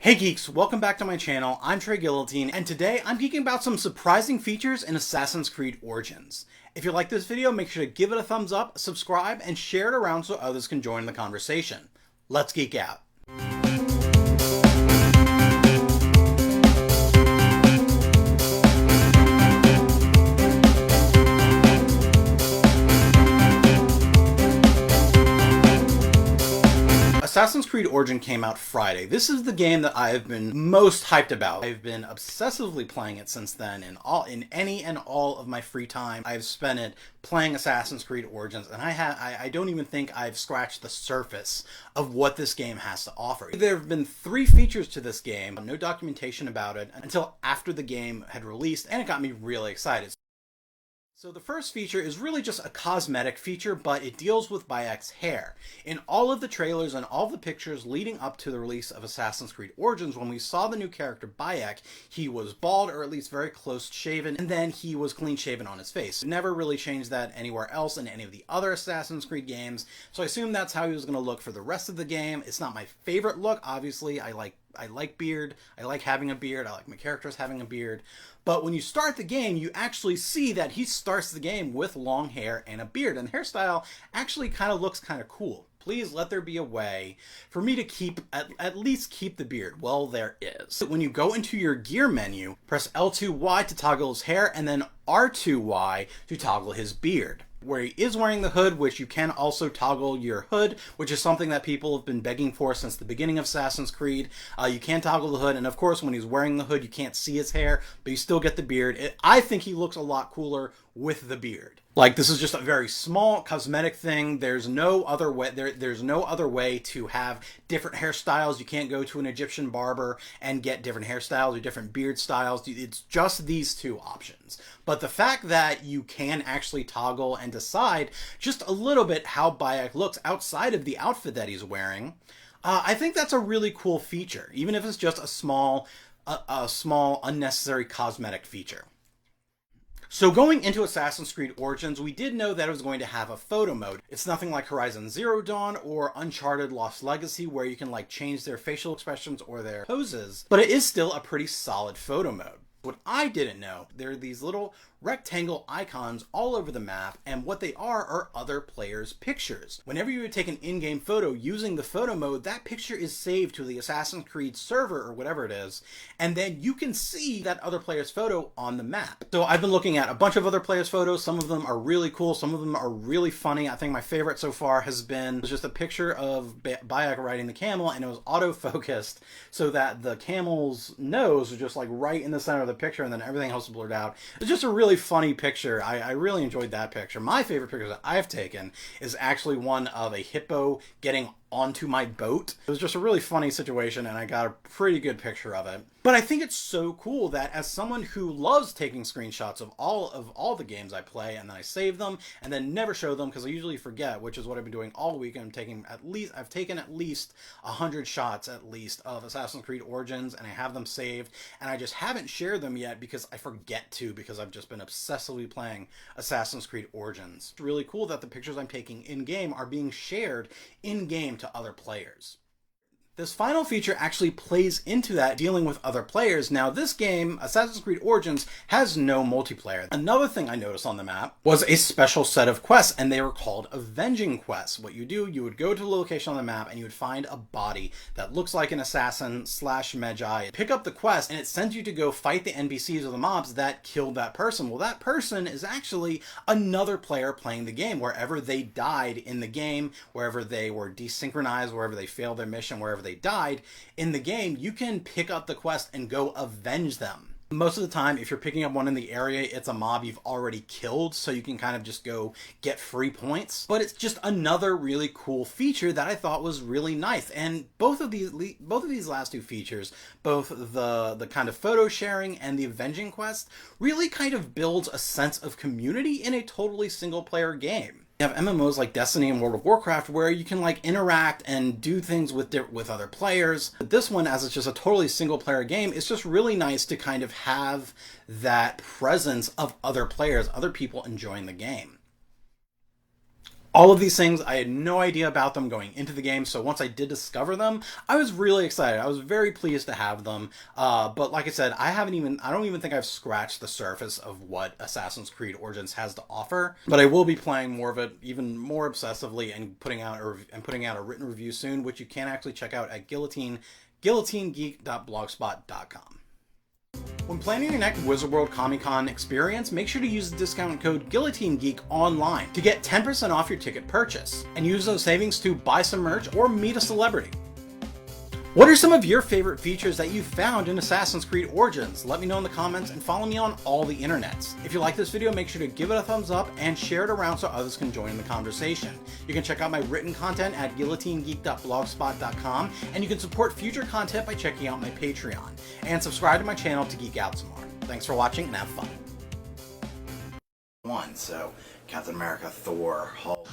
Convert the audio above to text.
Hey geeks, welcome back to my channel. I'm Trey Guillotine, and today I'm geeking about some surprising features in Assassin's Creed Origins. If you like this video, make sure to give it a thumbs up, subscribe, and share it around so others can join the conversation. Let's geek out. Assassin's Creed Origin came out Friday. This is the game that I have been most hyped about. I've been obsessively playing it since then, and in any and all of my free time, I've spent it playing Assassin's Creed Origins, and I don't even think I've scratched the surface of what this game has to offer. There have been 3 features to this game, no documentation about it until after the game had released, and it got me really excited. So the first feature is really just a cosmetic feature, but it deals with Bayek's hair. In all of the trailers and all the pictures leading up to the release of Assassin's Creed Origins, when we saw the new character Bayek, he was bald, or at least very close shaven, and then he was clean shaven on his face. Never really changed that anywhere else in any of the other Assassin's Creed games, so I assume that's how he was going to look for the rest of the game. It's not my favorite look, obviously. I like beard, I like having a beard, I like my characters having a beard, but when you start the game, you actually see that he starts the game with long hair and a beard, and the hairstyle actually kind of looks kind of cool. Please let there be a way for me to keep, at least keep the beard. Well, there is. When you go into your gear menu, press L2Y to toggle his hair, and then R2Y to toggle his beard. Where he is wearing the hood, which you can also toggle your hood, which is something that people have been begging for since the beginning of Assassin's Creed. You can toggle the hood, and of course when he's wearing the hood you can't see his hair, but you still get the beard. I think he looks a lot cooler with the beard. Like, this is just a very small cosmetic thing. There's no other way. There's no other way to have different hairstyles. You can't go to an Egyptian barber and get different hairstyles or different beard styles. It's just these 2 options. But the fact that you can actually toggle and decide just a little bit how Bayek looks outside of the outfit that he's wearing, I think that's a really cool feature, even if it's just a small unnecessary cosmetic feature. So going into Assassin's Creed Origins, we did know that it was going to have a photo mode. It's nothing like Horizon Zero Dawn or Uncharted Lost Legacy, where you can like change their facial expressions or their poses, but it is still a pretty solid photo mode. What I didn't know, there are these little rectangle icons all over the map, and what they are other players' pictures. Whenever you take an in-game photo using the photo mode, that picture is saved to the Assassin's Creed server or whatever it is, and then you can see that other player's photo on the map. So I've been looking at a bunch of other players' photos. Some of them are really cool, some of them are really funny. I think my favorite so far has been just a picture of Bayek riding the camel, and it was auto-focused so that the camel's nose was just like right in the center of the picture, and then everything else blurred out. It's just a really funny picture. I really enjoyed that picture. My favorite picture that I've taken is actually one of a hippo getting onto my boat. It was just a really funny situation, and I got a pretty good picture of it. But I think it's so cool that as someone who loves taking screenshots of all the games I play, and then I save them and then never show them because I usually forget, which is what I've been doing all week. I've taken at least 100 shots at least of Assassin's Creed Origins, and I have them saved, and I just haven't shared them yet because I forget to, because I've just been obsessively playing Assassin's Creed Origins. It's really cool that the pictures I'm taking in-game are being shared in-game to other players. This final feature actually plays into that, dealing with other players. Now, this game, Assassin's Creed Origins, has no multiplayer. Another thing I noticed on the map was a special set of quests, and they were called Avenging quests. What you do, you would go to a location on the map, and you would find a body that looks like an assassin / Magi. Pick up the quest, and it sends you to go fight the NPCs or the mobs that killed that person. Well, that person is actually another player playing the game. Wherever they died in the game, wherever they were desynchronized, wherever they failed their mission, wherever they died in the game, you can pick up the quest and go avenge them. Most of the time, if you're picking up one in the area, it's a mob you've already killed, so you can kind of just go get free points. But it's just another really cool feature that I thought was really nice. And both of these last 2 features, both the kind of photo sharing and the avenging quest, really kind of builds a sense of community in a totally single-player game. You have MMOs like Destiny and World of Warcraft where you can like interact and do things with other players. But this one, as it's just a totally single player game, it's just really nice to kind of have that presence of other players, other people enjoying the game. All of these things, I had no idea about them going into the game, so once I did discover them, I was really excited. I was very pleased to have them, but like I said, I don't even think I've scratched the surface of what Assassin's Creed Origins has to offer, but I will be playing more of it even more obsessively and putting out a written review soon, which you can actually check out at guillotinegeek.blogspot.com. When planning your next Wizard World Comic-Con experience, make sure to use the discount code GuillotineGeek online to get 10% off your ticket purchase, and use those savings to buy some merch or meet a celebrity. What are some of your favorite features that you found in Assassin's Creed Origins? Let me know in the comments and follow me on all the internets. If you like this video, make sure to give it a thumbs up and share it around so others can join in the conversation. You can check out my written content at guillotinegeek.blogspot.com, and you can support future content by checking out my Patreon. And subscribe to my channel to geek out some more. Thanks for watching and have fun. So Captain America, Thor, Hulk.